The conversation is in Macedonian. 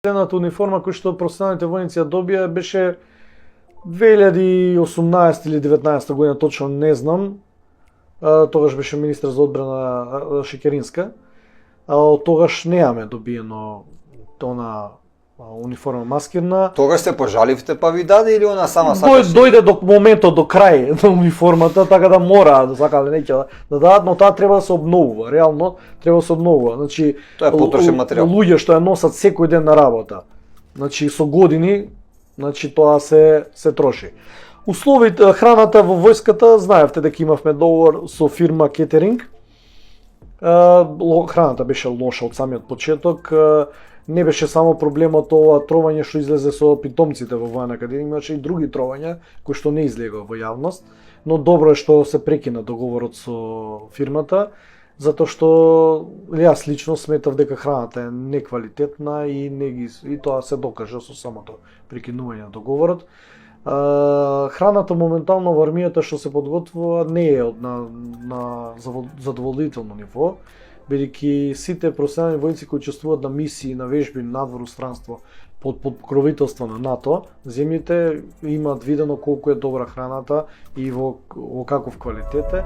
Едната униформа која што професионалните војници ја добија беше 2018 или 19 година, точно не знам. Тогаш беше министар за одбрана Шекеринска. Од тогаш неаме добиено она униформа маскирна. Тогаш се пожаливте па ви даде или она сама сакаше? Дојде до моментот, до крај на униформата, така да мора, да сакале неќе да дадат, но таа треба да се обновува, реално треба да се обновува. Значи, тоа е потрошен материјал. Луѓе што ја носат секој ден на работа. Значи со години, значи тоа се троши. Условите, храната во војската, знаевте дека имавме договор со фирма Кетеринг. Храната беше лоша од самиот почеток. Не беше само проблемот ова тровање што излезе со питомците во Војна академија, имаше и други тровања кои што не излегоа во јавност, но добро е што се прекина договорот со фирмата, затоа што јас лично сметав дека храната е неквалитетна и тоа се докажа со самото прекинување на договорот. Храната моментално во армијата што се подготвува не е на задоволително ниво, бидејќи сите професионални војници кои учествуваат на мисии, на вежби надвор устранство под покровителство на НАТО, земјите имаат видено колку е добра храната и во каков квалитет е.